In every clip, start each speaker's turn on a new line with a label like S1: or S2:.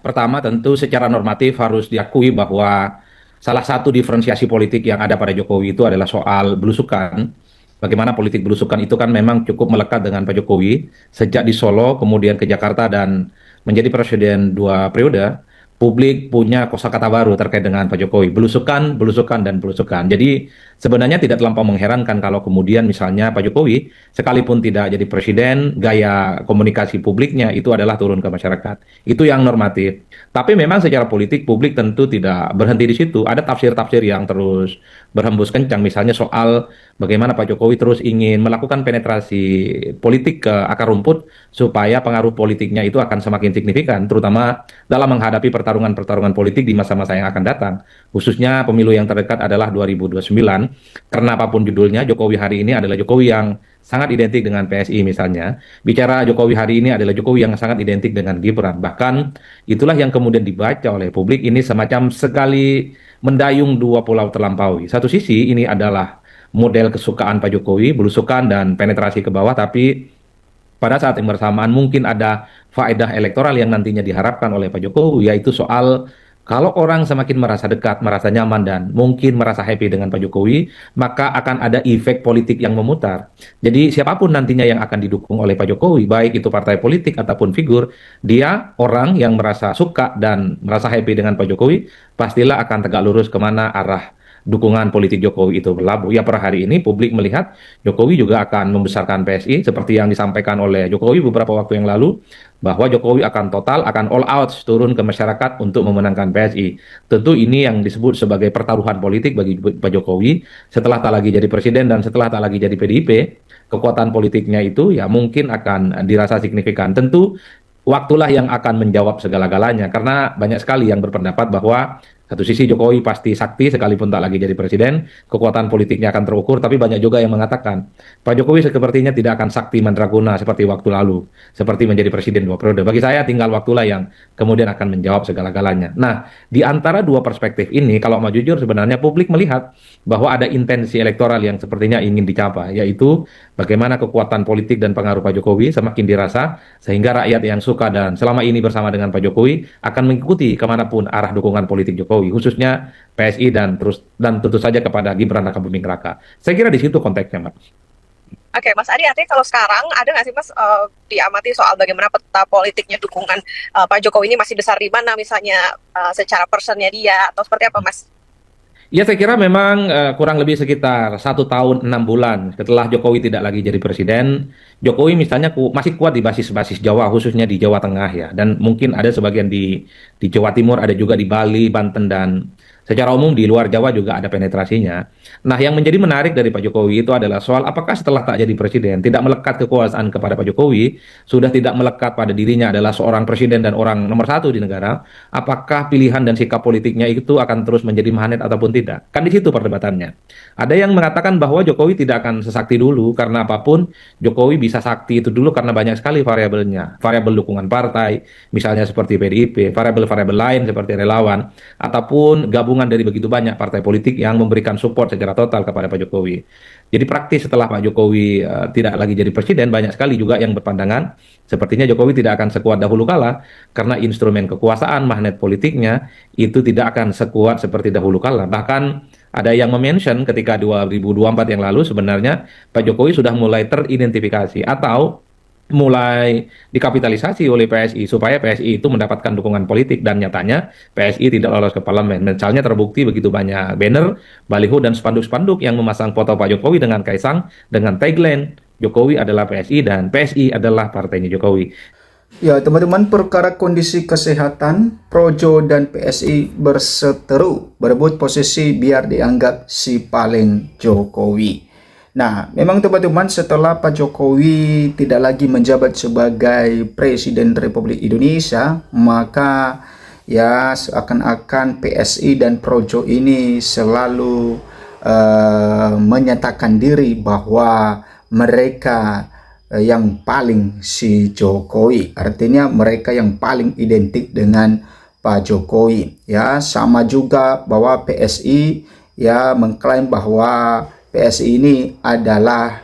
S1: Pertama, tentu secara normatif harus diakui bahwa salah satu diferensiasi politik yang ada pada Jokowi itu adalah soal belusukan. Bagaimana politik belusukan itu kan memang cukup melekat dengan Pak Jokowi sejak di Solo, kemudian ke Jakarta dan menjadi presiden 2 periode. Publik punya kosakata baru terkait dengan Pak Jokowi, belusukan, belusukan, dan belusukan. Jadi sebenarnya tidak terlampau mengherankan kalau kemudian misalnya Pak Jokowi sekalipun tidak jadi presiden, gaya komunikasi publiknya itu adalah turun ke masyarakat. Itu yang normatif. Tapi memang secara politik publik tentu tidak berhenti di situ. Ada tafsir-tafsir yang terus berhembus kencang, misalnya soal bagaimana Pak Jokowi terus ingin melakukan penetrasi politik ke akar rumput supaya pengaruh politiknya itu akan semakin signifikan, terutama dalam menghadapi pertarungan-pertarungan politik di masa-masa yang akan datang. Khususnya pemilu yang terdekat adalah 2029, karena apapun judulnya, Jokowi hari ini adalah Jokowi yang sangat identik dengan PSI misalnya. Bicara Jokowi hari ini adalah Jokowi yang sangat identik dengan Gibran. Bahkan itulah yang kemudian dibaca oleh publik ini semacam sekali mendayung dua pulau terlampaui. Satu sisi ini adalah model kesukaan Pak Jokowi, belusukan dan penetrasi ke bawah, tapi pada saat yang bersamaan mungkin ada faedah elektoral yang nantinya diharapkan oleh Pak Jokowi, yaitu soal kalau orang semakin merasa dekat, merasa nyaman, dan mungkin merasa happy dengan Pak Jokowi, maka akan ada efek politik yang memutar. Jadi siapapun nantinya yang akan didukung oleh Pak Jokowi, baik itu partai politik ataupun figur, dia orang yang merasa suka dan merasa happy dengan Pak Jokowi, pastilah akan tegak lurus kemana arah dukungan politik Jokowi itu berlabuh. Ya, per hari ini publik melihat Jokowi juga akan membesarkan PSI seperti yang disampaikan oleh Jokowi beberapa waktu yang lalu, bahwa Jokowi akan total, akan all out turun ke masyarakat untuk memenangkan PSI. Tentu ini yang disebut sebagai pertaruhan politik bagi Pak Jokowi setelah tak lagi jadi presiden dan setelah tak lagi jadi PDIP, kekuatan politiknya itu ya mungkin akan dirasa signifikan. Tentu waktulah yang akan menjawab segala-galanya, karena banyak sekali yang berpendapat bahwa satu sisi Jokowi pasti sakti sekalipun tak lagi jadi presiden, kekuatan politiknya akan terukur, tapi banyak juga yang mengatakan Pak Jokowi sepertinya tidak akan sakti mandraguna seperti waktu lalu, seperti menjadi presiden 2 periode. Bagi saya tinggal waktulah yang kemudian akan menjawab segala-galanya. Nah, di antara dua perspektif ini, kalau mau jujur sebenarnya publik melihat bahwa ada intensi elektoral yang sepertinya ingin dicapai, yaitu bagaimana kekuatan politik dan pengaruh Pak Jokowi semakin dirasa, sehingga rakyat yang suka dan selama ini bersama dengan Pak Jokowi akan mengikuti kemanapun arah dukungan politik Jokowi, khususnya PSI dan tentu saja kepada Gibran Rakabuming Raka. Saya kira di situ konteksnya, Mas.
S2: Oke, Mas Adi, artinya kalau sekarang ada nggak sih Mas diamati soal bagaimana peta politiknya dukungan Pak Jokowi ini masih besar di mana misalnya secara personnya dia atau seperti apa Mas?
S1: Ya, saya kira memang kurang lebih sekitar 1 tahun 6 bulan setelah Jokowi tidak lagi jadi presiden, Jokowi misalnya masih kuat di basis-basis Jawa, khususnya di Jawa Tengah ya, dan mungkin ada sebagian di Jawa Timur, ada juga di Bali, Banten, dan secara umum di luar Jawa juga ada penetrasinya. Nah, yang menjadi menarik dari Pak Jokowi itu adalah soal apakah setelah tak jadi presiden, tidak melekat kekuasaan kepada Pak Jokowi, sudah tidak melekat pada dirinya adalah seorang presiden dan orang nomor satu di negara, apakah pilihan dan sikap politiknya itu akan terus menjadi magnet ataupun tidak? Kan di situ perdebatannya. Ada yang mengatakan bahwa Jokowi tidak akan sesakti dulu, karena apapun Jokowi bisa sakti itu dulu karena banyak sekali variabelnya. Variabel dukungan partai, misalnya seperti PDIP, variabel-variabel lain seperti relawan, ataupun gabungan dari begitu banyak partai politik yang memberikan support secara total kepada Pak Jokowi. Jadi praktis setelah Pak Jokowi tidak lagi jadi presiden, banyak sekali juga yang berpandangan sepertinya Jokowi tidak akan sekuat dahulu kala, karena instrumen kekuasaan, magnet politiknya itu tidak akan sekuat seperti dahulu kala. Bahkan ada yang memention ketika 2024 yang lalu sebenarnya Pak Jokowi sudah mulai teridentifikasi atau mulai dikapitalisasi oleh PSI supaya PSI itu mendapatkan dukungan politik, dan nyatanya PSI tidak lolos ke parlemen. Misalnya terbukti begitu banyak banner, baliho, dan spanduk-spanduk yang memasang foto Pak Jokowi dengan Kaisang dengan tagline Jokowi adalah PSI dan PSI adalah partainya Jokowi.
S3: Ya, teman-teman, perkara kondisi kesehatan, Projo dan PSI berseteru berebut posisi biar dianggap si paling Jokowi. Nah, memang teman-teman, setelah Pak Jokowi tidak lagi menjabat sebagai Presiden Republik Indonesia, maka ya seakan-akan PSI dan Projo ini selalu menyatakan diri bahwa mereka yang paling si Jokowi, artinya mereka yang paling identik dengan Pak Jokowi. Ya, sama juga bahwa PSI ya mengklaim bahwa PSI ini adalah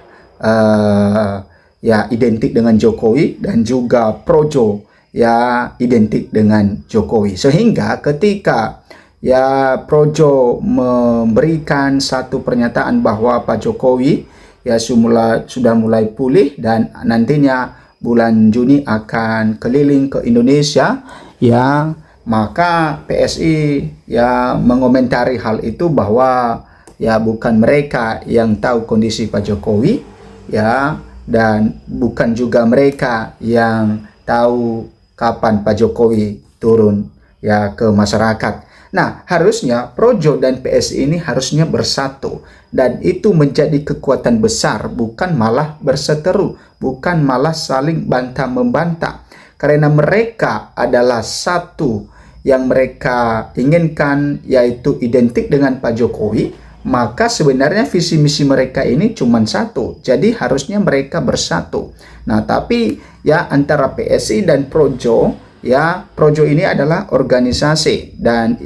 S3: ya identik dengan Jokowi, dan juga Projo ya identik dengan Jokowi. Sehingga ketika ya Projo memberikan satu pernyataan bahwa Pak Jokowi ya sudah mulai pulih dan nantinya bulan Juni akan keliling ke Indonesia, ya maka PSI ya mengomentari hal itu bahwa ya bukan mereka yang tahu kondisi Pak Jokowi, ya, dan bukan juga mereka yang tahu kapan Pak Jokowi turun ya ke masyarakat. Nah, harusnya Projo dan PSI ini harusnya bersatu dan itu menjadi kekuatan besar, bukan malah berseteru, bukan malah saling bantah-membantah. Karena mereka adalah satu yang mereka inginkan, yaitu identik dengan Pak Jokowi, maka sebenarnya visi misi mereka ini cuma satu. Jadi harusnya mereka bersatu. Nah, tapi ya antara PSI dan Projo, ya Projo ini adalah organisasi dan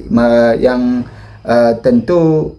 S3: yang tentu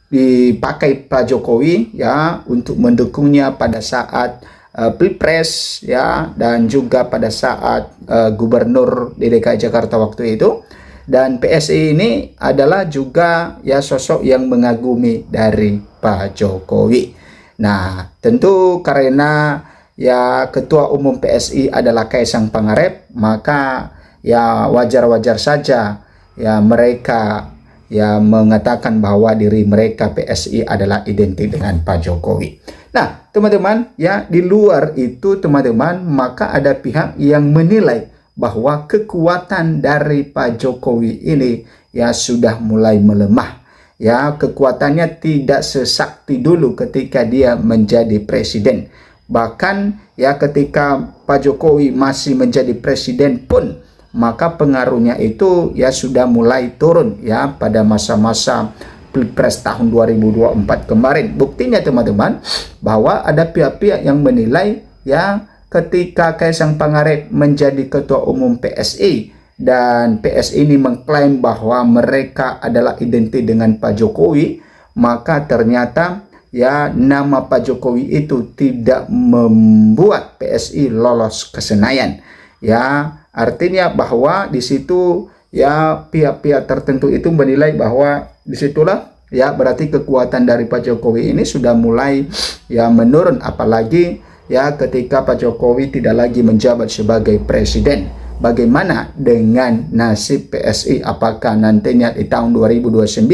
S3: dipakai Pak Jokowi ya untuk mendukungnya pada saat Pilpres ya, dan juga pada saat Gubernur di DKI Jakarta waktu itu. Dan PSI ini adalah juga ya sosok yang mengagumi dari Pak Jokowi. Nah, tentu karena ya Ketua Umum PSI adalah Kaisang Pangarep, maka ya wajar-wajar saja ya mereka ya mengatakan bahwa diri mereka PSI adalah identik dengan Pak Jokowi. Nah, teman-teman, ya di luar itu teman-teman, maka ada pihak yang menilai bahwa kekuatan dari Pak Jokowi ini ya sudah mulai melemah. Ya, kekuatannya tidak sesakti dulu ketika dia menjadi presiden. Bahkan ya ketika Pak Jokowi masih menjadi presiden pun, maka pengaruhnya itu ya sudah mulai turun ya pada masa-masa Pilpres tahun 2024 kemarin. Buktinya teman-teman bahwa ada pihak-pihak yang menilai ya ketika Kaisang Pangarep menjadi Ketua Umum PSI dan PSI ini mengklaim bahwa mereka adalah identik dengan Pak Jokowi, maka ternyata ya nama Pak Jokowi itu tidak membuat PSI lolos ke Senayan. Ya, artinya bahwa di situ ya pihak-pihak tertentu itu menilai bahwa disitulah ya berarti kekuatan dari Pak Jokowi ini sudah mulai ya menurun, apalagi ya ketika Pak Jokowi tidak lagi menjabat sebagai presiden. Bagaimana dengan nasib PSI? Apakah nantinya di tahun 2029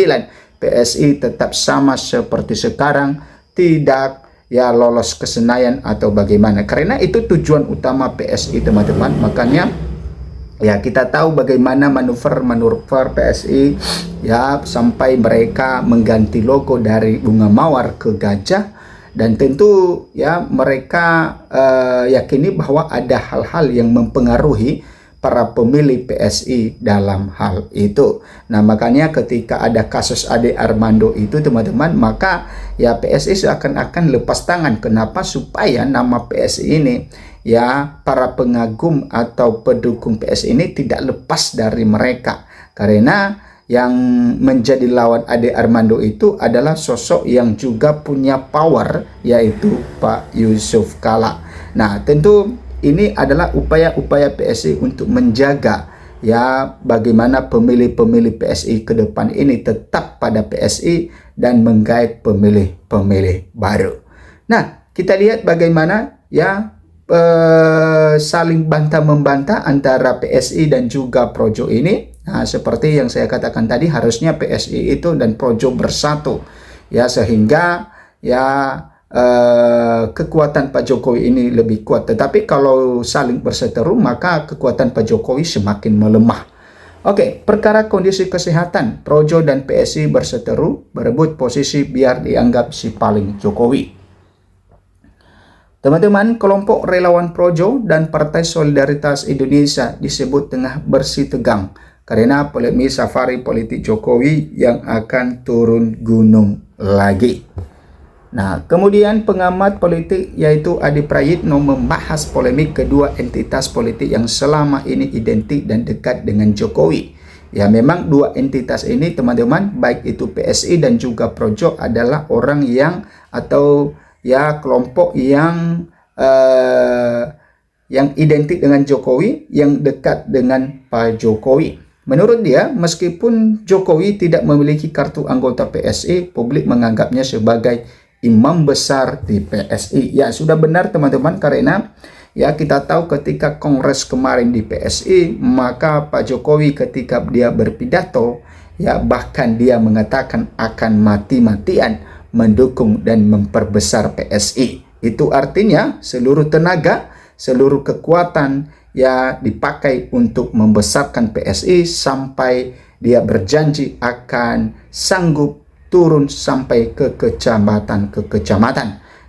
S3: PSI tetap sama seperti sekarang, tidak ya lolos ke Senayan atau bagaimana? Karena itu tujuan utama PSI teman-teman. Makanya ya kita tahu bagaimana manuver PSI ya sampai mereka mengganti logo dari bunga mawar ke gajah. Dan tentu ya mereka yakini bahwa ada hal-hal yang mempengaruhi para pemilih PSI dalam hal itu. Nah, makanya ketika ada kasus Ade Armando itu teman-teman, maka ya PSI seakan-akan lepas tangan. Kenapa? Supaya nama PSI ini ya para pengagum atau pendukung PSI ini tidak lepas dari mereka. Karena yang menjadi lawan Ade Armando itu adalah sosok yang juga punya power, yaitu Pak Yusuf Kalla. Nah, tentu ini adalah upaya-upaya PSI untuk menjaga ya bagaimana pemilih-pemilih PSI ke depan ini tetap pada PSI dan menggait pemilih-pemilih baru. Nah, kita lihat bagaimana ya saling bantah-membantah antara PSI dan juga Projo ini. Nah, seperti yang saya katakan tadi, harusnya PSI itu dan Projo bersatu ya sehingga ya kekuatan Pak Jokowi ini lebih kuat. Tetapi kalau saling berseteru, maka kekuatan Pak Jokowi semakin melemah. Oke, perkara kondisi kesehatan, Projo dan PSI berseteru berebut posisi biar dianggap si paling Jokowi. Teman-teman, kelompok relawan Projo dan Partai Solidaritas Indonesia disebut tengah bersih tegang karena polemik safari politik Jokowi yang akan turun gunung lagi. Nah, kemudian pengamat politik yaitu Adi Prayitno membahas polemik kedua entitas politik yang selama ini identik dan dekat dengan Jokowi. Ya, memang dua entitas ini teman-teman, baik itu PSI dan juga Projo adalah orang yang atau ya kelompok yang yang identik dengan Jokowi, yang dekat dengan Pak Jokowi. Menurut dia, meskipun Jokowi tidak memiliki kartu anggota PSI, publik menganggapnya sebagai imam besar di PSI. Ya, sudah benar teman-teman, karena ya kita tahu ketika kongres kemarin di PSI, maka Pak Jokowi ketika dia berpidato, ya bahkan dia mengatakan akan mati-matian mendukung dan memperbesar PSI. Itu artinya seluruh tenaga, seluruh kekuatan ya dipakai untuk membesarkan PSI sampai dia berjanji akan sanggup turun sampai ke kecamatan.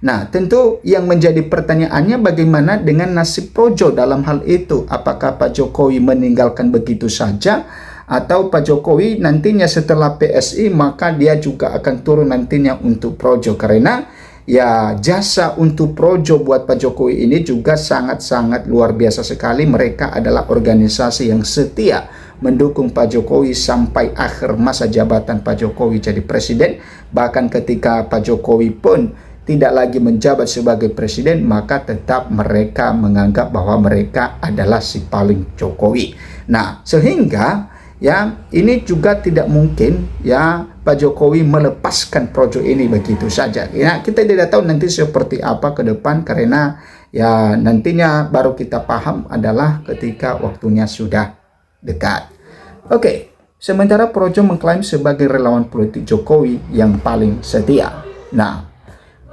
S3: Nah, tentu yang menjadi pertanyaannya bagaimana dengan nasib Projo dalam hal itu? Apakah Pak Jokowi meninggalkan begitu saja? Atau Pak Jokowi nantinya setelah PSI maka dia juga akan turun nantinya untuk Projo? Karena ya jasa untuk Projo buat Pak Jokowi ini juga sangat-sangat luar biasa sekali. Mereka adalah organisasi yang setia mendukung Pak Jokowi sampai akhir masa jabatan Pak Jokowi jadi presiden. Bahkan ketika Pak Jokowi pun tidak lagi menjabat sebagai presiden, maka tetap mereka menganggap bahwa mereka adalah si paling Jokowi. Nah, sehingga ya ini juga tidak mungkin ya Pak Jokowi melepaskan Projo ini begitu saja. Ya, kita tidak tahu nanti seperti apa ke depan, karena ya nantinya baru kita paham adalah ketika waktunya sudah dekat. Oke, sementara Projo mengklaim sebagai relawan politik Jokowi yang paling setia. Nah,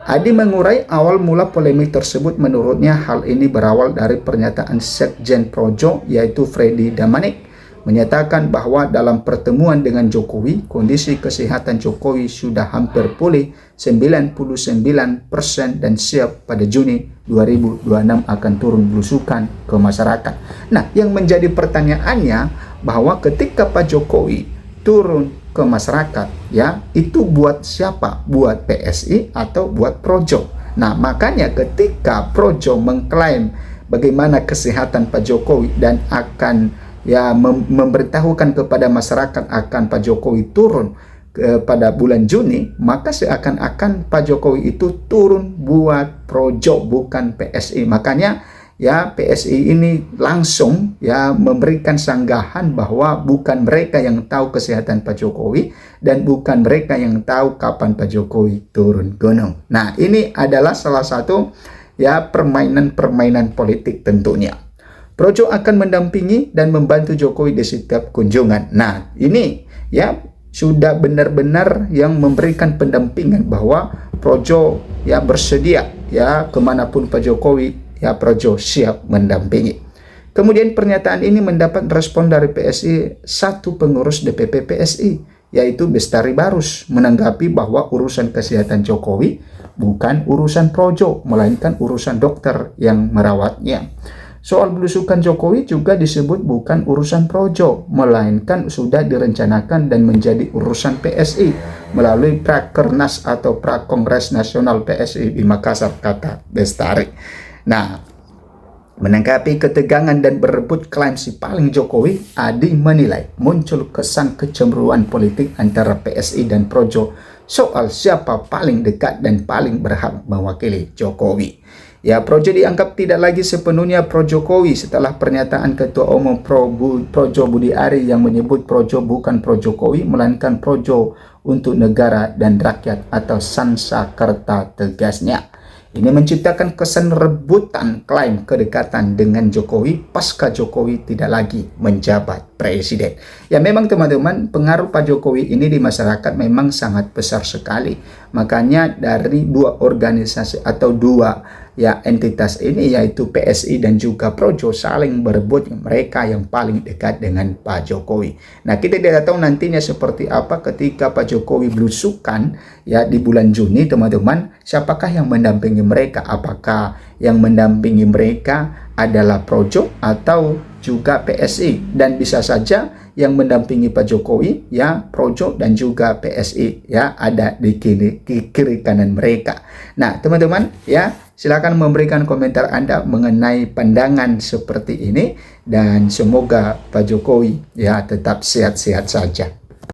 S3: Adi mengurai awal mula polemik tersebut. Menurutnya hal ini berawal dari pernyataan Sekjen Projo yaitu Freddy Damanik menyatakan bahwa dalam pertemuan dengan Jokowi, kondisi kesehatan Jokowi sudah hampir pulih 99% dan siap pada Juni 2026 akan turun belusukan ke masyarakat. Nah, yang menjadi pertanyaannya bahwa ketika Pak Jokowi turun ke masyarakat, ya itu buat siapa? Buat PSI atau buat Projo? Nah, makanya ketika Projo mengklaim bagaimana kesehatan Pak Jokowi dan akan ya memberitahukan kepada masyarakat akan Pak Jokowi turun pada bulan Juni, maka seakan-akan Pak Jokowi itu turun buat Projo, bukan PSI. Makanya ya PSI ini langsung ya memberikan sanggahan bahwa bukan mereka yang tahu kesehatan Pak Jokowi dan bukan mereka yang tahu kapan Pak Jokowi turun gunung. Nah, ini adalah salah satu ya permainan politik tentunya. Projo akan mendampingi dan membantu Jokowi di setiap kunjungan. Nah, ini ya sudah benar-benar yang memberikan pendampingan bahwa Projo ya bersedia ya kemanapun Pak Jokowi, ya Projo siap mendampingi. Kemudian pernyataan ini mendapat respon dari PSI, satu pengurus DPP PSI, yaitu Bestari Barus, menanggapi bahwa urusan kesehatan Jokowi bukan urusan Projo, melainkan urusan dokter yang merawatnya. Soal belusukan Jokowi juga disebut bukan urusan Projo, melainkan sudah direncanakan dan menjadi urusan PSI melalui Prakernas atau Prakongres Nasional PSI di Makassar, kata Bestari. Nah, menanggapi ketegangan dan berebut klaim si paling Jokowi, Adi menilai muncul kesan kecemburuan politik antara PSI dan Projo soal siapa paling dekat dan paling berhak mewakili Jokowi. Ya, Projo dianggap tidak lagi sepenuhnya pro-Jokowi setelah pernyataan Ketua Umum Projo Budi Ari yang menyebut Projo bukan pro-Jokowi, melainkan Projo untuk negara dan rakyat atau Sansakerta, tegasnya. Ini menciptakan kesan rebutan klaim kedekatan dengan Jokowi pasca Jokowi tidak lagi menjabat presiden. Ya memang teman-teman, pengaruh Pak Jokowi ini di masyarakat memang sangat besar sekali. Makanya dari dua organisasi atau dua ya entitas ini yaitu PSI dan juga Projo saling berebut mereka yang paling dekat dengan Pak Jokowi. Nah, kita tidak tahu nantinya seperti apa ketika Pak Jokowi belusukan ya di bulan Juni, teman-teman. Siapakah yang mendampingi mereka? Apakah yang mendampingi mereka adalah Projo atau juga PSI? Dan bisa saja yang mendampingi Pak Jokowi ya Projo dan juga PSI ya ada di kiri kanan mereka. Nah, teman-teman ya silakan memberikan komentar Anda mengenai pandangan seperti ini dan semoga Pak Jokowi ya tetap sehat-sehat saja.